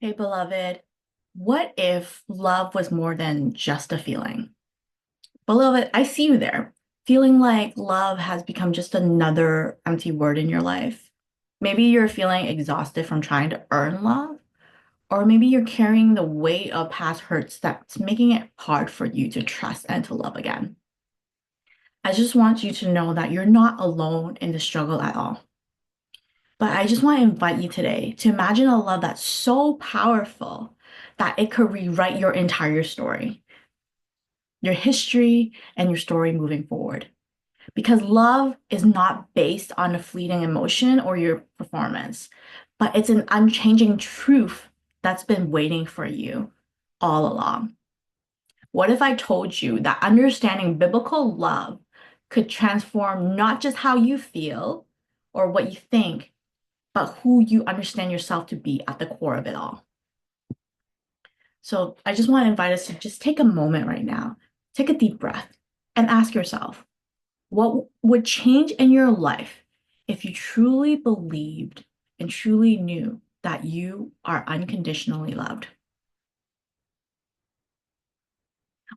Hey, beloved, what if love was more than just a feeling? Beloved, I see you there, feeling like love has become just another empty word in your life. Maybe you're feeling exhausted from trying to earn love, or maybe you're carrying the weight of past hurts that's making it hard for you to trust and to love again. I just want you to know that you're not alone in the struggle at all. But I just want to invite you today to imagine a love that's so powerful that it could rewrite your entire story, your history, and your story moving forward. Because love is not based on a fleeting emotion or your performance, but it's an unchanging truth that's been waiting for you all along. What if I told you that understanding biblical love could transform not just how you feel or what you think, but who you understand yourself to be at the core of it all? So I just want to invite us to just take a moment right now, take a deep breath, and ask yourself, what would change in your life if you truly believed and truly knew that you are unconditionally loved?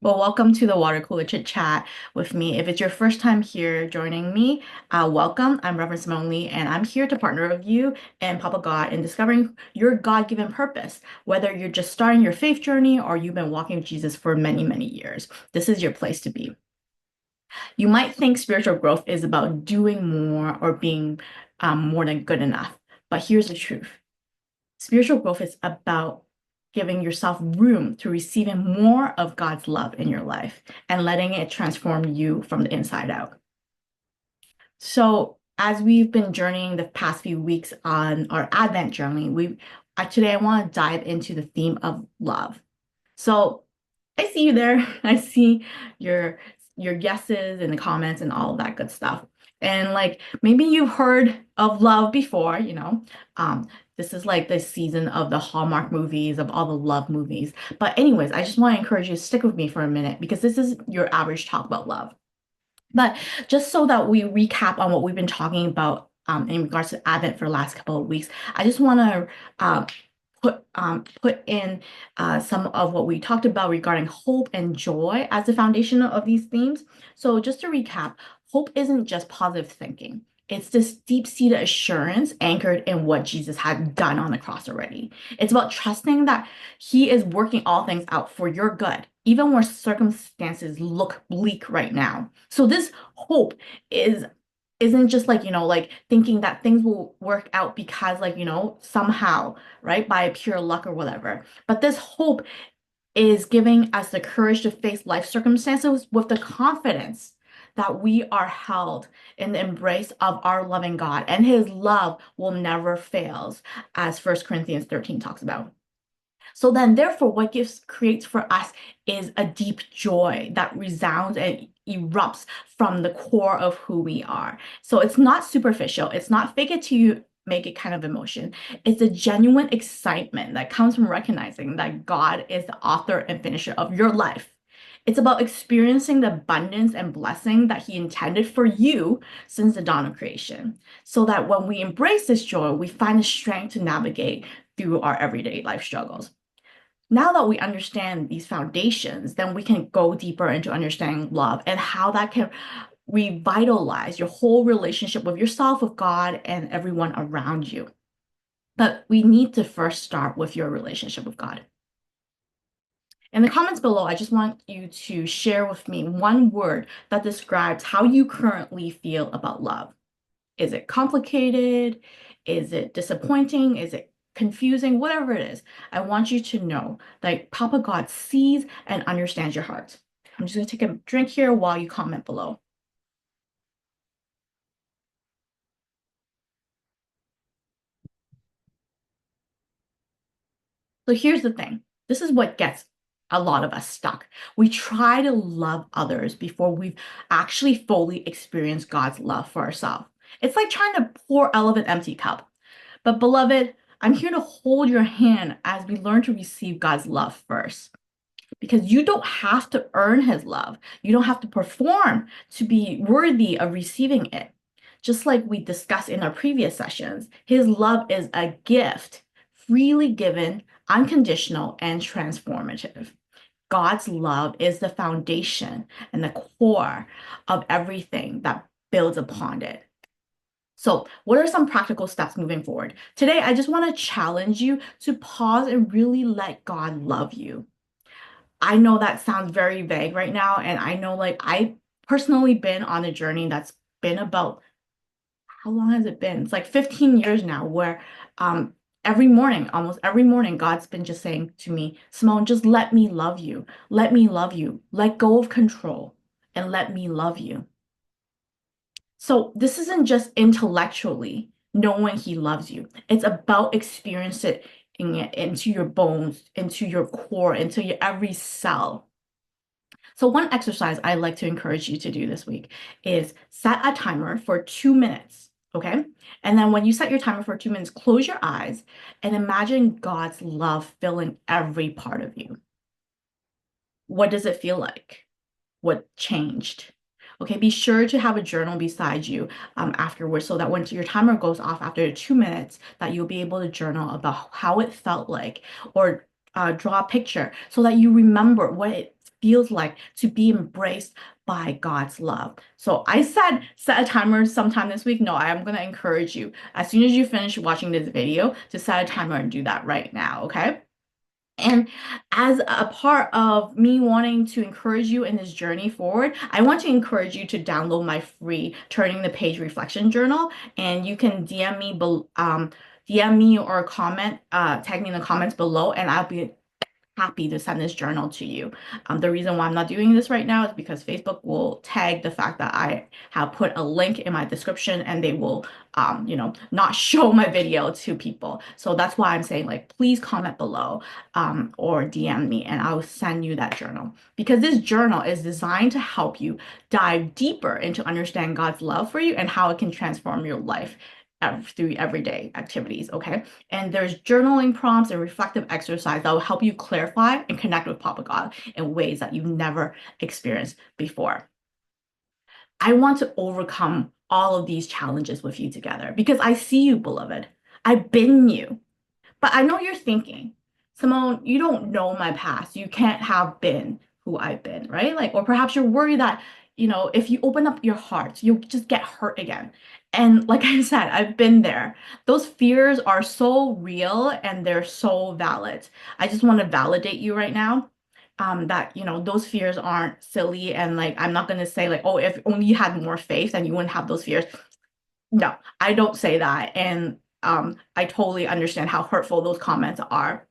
Well, welcome to the Water Cooler Chit Chat with me. If it's your first time here joining me, welcome. I'm Reverend Cymone Lee, and I'm here to partner with you and Papa God in discovering your God-given purpose. Whether you're just starting your faith journey or you've been walking with Jesus for many, many years, this is your place to be. You might think spiritual growth is about doing more or being more than good enough, but here's the truth. Spiritual growth is about giving yourself room to receiving more of God's love in your life and letting it transform you from the inside out. So, as we've been journeying the past few weeks on our Advent journey, today I want to dive into the theme of love. So, I see you there. I see your your guesses in the comments and all of that good stuff. And like maybe you've heard of love before, Um, this is like the season of the Hallmark movies, of all the love movies. But anyways, I just want to encourage you to stick with me for a minute because this is your average talk about love. But just so that we recap on what we've been talking about in regards to Advent for the last couple of weeks, I just want to put in some of what we talked about regarding hope and joy as the foundation of these themes. So just to recap, hope isn't just positive thinking. It's this deep-seated assurance anchored in what Jesus had done on the cross already. It's about trusting that he is working all things out for your good, even where circumstances look bleak right now. So this hope is isn't just like, like thinking that things will work out because like, somehow, right, by pure luck or whatever. But this hope is giving us the courage to face life circumstances with the confidence that we are held in the embrace of our loving God and his love will never fails, as First Corinthians 13 talks about. So then, therefore, what gifts creates for us is a deep joy that resounds and erupts from the core of who we are. So it's not superficial, it's not fake it till you make it kind of emotion. It's a genuine excitement that comes from recognizing that God is the author and finisher of your life. It's about experiencing the abundance and blessing that He intended for you since the dawn of creation. So that when we embrace this joy, we find the strength to navigate through our everyday life struggles. Now that we understand these foundations, then we can go deeper into understanding love and how that can revitalize your whole relationship with yourself, with God, and everyone around you. But we need to first start with your relationship with God. In the comments below, I just want you to share with me one word that describes how you currently feel about love. Is it complicated? Is it disappointing? Is it confusing? Whatever it is, I want you to know that Papa God sees and understands your heart. I'm just going to take a drink here while you comment below. So here's the thing. This is what gets a lot of us stuck. We try to love others before we've actually fully experienced God's love for ourselves. It's like trying to pour out of an empty cup. But beloved, I'm here to hold your hand as we learn to receive God's love first. Because you don't have to earn his love. You don't have to perform to be worthy of receiving it. Just like we discussed in our previous sessions, his love is a gift freely given unconditional, and transformative. God's love is the foundation and the core of everything that builds upon it. So, what are some practical steps moving forward? Today, I just want to challenge you to pause and really let God love you. I know that sounds very vague right now, and I know like I personally been on a journey that's been about how long has it been? It's like 15 years now where um every morning, almost every morning, God's been just saying to me, Cymone, just let me love you. Let me love you. Let go of control and let me love you. So this isn't just intellectually knowing he loves you. It's about experiencing it into your bones, into your core, into your every cell. So one exercise I'd like to encourage you to do this week is set a timer for 2 minutes, okay? And then when you set your timer for 2 minutes, close your eyes and imagine God's love filling every part of you. What does it feel like? What changed? Okay, be sure to have a journal beside you afterwards so that when your timer goes off after 2 minutes, that you'll be able to journal about how it felt like or draw a picture so that you remember what it feels like to be embraced by God's love. So I said set a timer sometime this week. No, I am going to encourage you as soon as you finish watching this video to set a timer and do that right now, okay? And as a part of me wanting to encourage you in this journey forward, I want to encourage you to download my free Turning the Page Reflection Journal. And you can DM me or comment, tag me in the comments below, and I'll be happy to send this journal to you. The reason why I'm not doing this right now is because Facebook will tag the fact that I have put a link in my description and they will, not show my video to people. So that's why I'm saying like, please comment below or DM me and I'll send you that journal because this journal is designed to help you dive deeper into understand God's love for you and how it can transform your life through everyday activities, okay? And there's journaling prompts and reflective exercise that will help you clarify and connect with Papa God in ways that you've never experienced before. I want to overcome all of these challenges with you together because I see you, beloved. I've been you. But I know you're thinking, Cymone, you don't know my past. You can't have been who I've been, right? Like, or perhaps you're worried that, if you open up your heart, you'll just get hurt again. And like I said, I've been there. Those fears are so real and they're so valid. I just want to validate you right now. That those fears aren't silly and like I'm not gonna say like, oh, if only you had more faith then you wouldn't have those fears. No, I don't say that. And I totally understand how hurtful those comments are.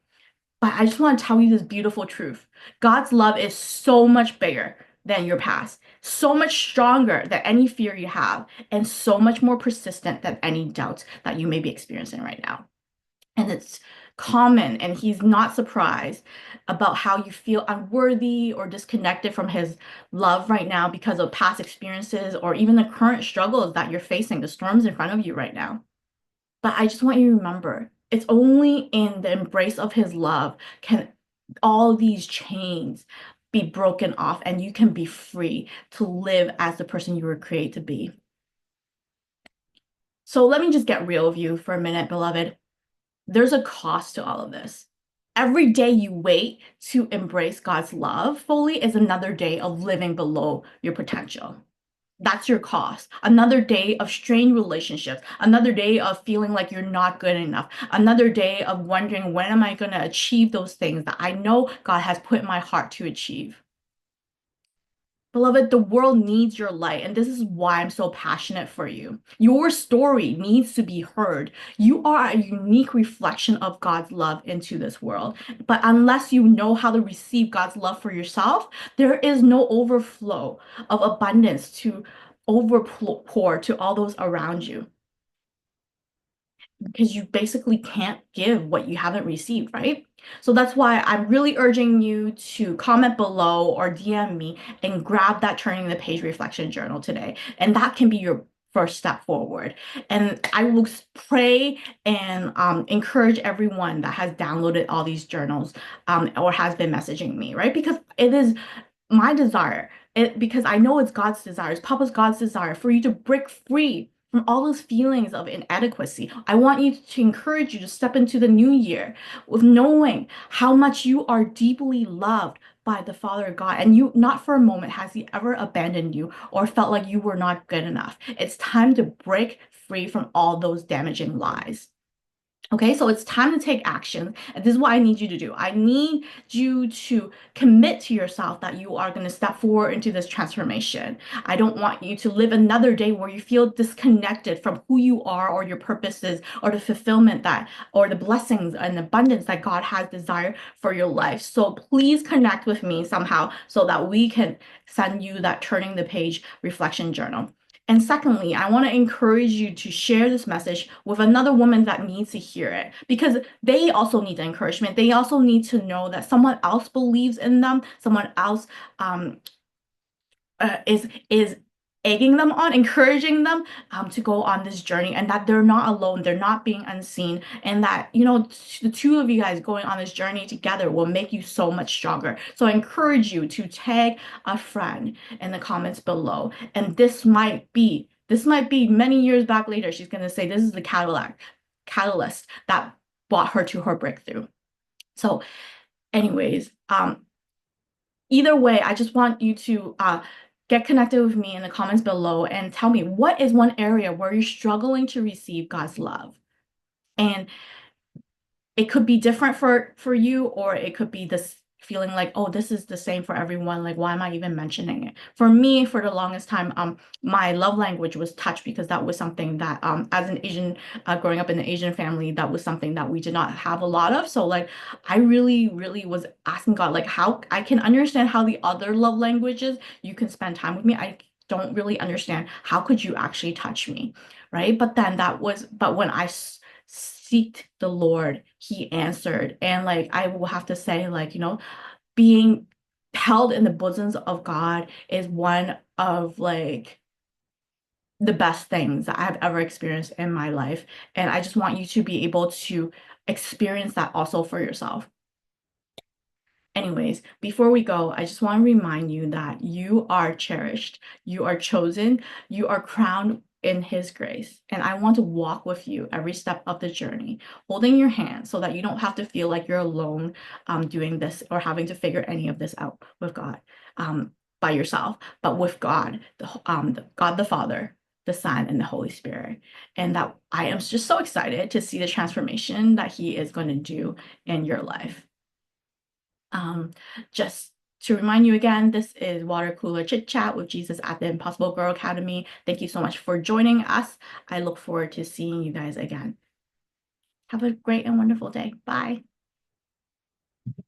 But I just want to tell you this beautiful truth. God's love is so much bigger than your past, so much stronger than any fear you have, and so much more persistent than any doubts that you may be experiencing right now. And it's common, and he's not surprised about how you feel unworthy or disconnected from his love right now because of past experiences or even the current struggles that you're facing, the storms in front of you right now. But I just want you to remember, it's only in the embrace of his love can all these chains be broken off and you can be free to live as the person you were created to be. So let me just get real with you for a minute, beloved. There's a cost to all of this. Every day you wait to embrace God's love fully is another day of living below your potential. That's your cost. Another day of strained relationships, another day of feeling like you're not good enough, another day of wondering when am I going to achieve those things that I know God has put in my heart to achieve. Beloved, the world needs your light, and this is why I'm so passionate for you. Your story needs to be heard. You are a unique reflection of God's love into this world. But unless you know how to receive God's love for yourself, there is no overflow of abundance to overpour to all those around you because you basically can't give what you haven't received, right? So that's why I'm really urging you to comment below or DM me and grab that Turning the Page Reflection Journal today. And that can be your first step forward. And I will pray and encourage everyone that has downloaded all these journals or has been messaging me, right? Because it is my desire, because I know it's God's desire, it's Papa's God's desire for you to break free from all those feelings of inadequacy. I want you to encourage you to step into the new year with knowing how much you are deeply loved by the Father God. And you, not for a moment has He ever abandoned you or felt like you were not good enough. It's time to break free from all those damaging lies. Okay, so it's time to take action. And this is what I need you to do. I need you to commit to yourself that you are going to step forward into this transformation. I don't want you to live another day where you feel disconnected from who you are or your purposes or the fulfillment that or the blessings and abundance that God has desired for your life. So please connect with me somehow so that we can send you that turning the page reflection journal. And secondly, I want to encourage you to share this message with another woman that needs to hear it because they also need the encouragement. They also need to know that someone else believes in them, someone else um, is egging them on, encouraging them to go on this journey, and that they're not alone, they're not being unseen, and that the two of you guys going on this journey together will make you so much stronger. So I encourage you to tag a friend in the comments below, and this might be many years back later. She's gonna say this is the catalyst that brought her to her breakthrough. So, anyways, either way, I just want you to get connected with me in the comments below and tell me what is one area where you're struggling to receive God's love. And it could be different for you, or it could be this feeling like, oh, this is the same for everyone, like why am I even mentioning it? For me, for the longest time, my love language was touch, because that was something that as an Asian, growing up in an Asian family, that was something that we did not have a lot of. So like I really was asking God, like, how I can understand how the other love languages you can spend time with me. I don't really understand how could you actually touch me, right? But when I seeked the Lord, He answered. And like I will have to say, like, being held in the bosoms of God is one of like the best things that I've ever experienced in my life. And I just want you to be able to experience that also for yourself. Anyways, before we go, I just want to remind you that you are cherished, you are chosen, you are crowned in His grace. And I want to walk with you every step of the journey, holding your hand so that you don't have to feel like you're alone doing this or having to figure any of this out with God by yourself, but with God, God the Father, the Son, and the Holy Spirit. And that I am just so excited to see the transformation that He is going to do in your life. Um, just to remind you again, this is Water Cooler Chit Chat with Jesus at the Impossible Girl Academy. Thank you so much for joining us. I look forward to seeing you guys again. Have a great and wonderful day. Bye.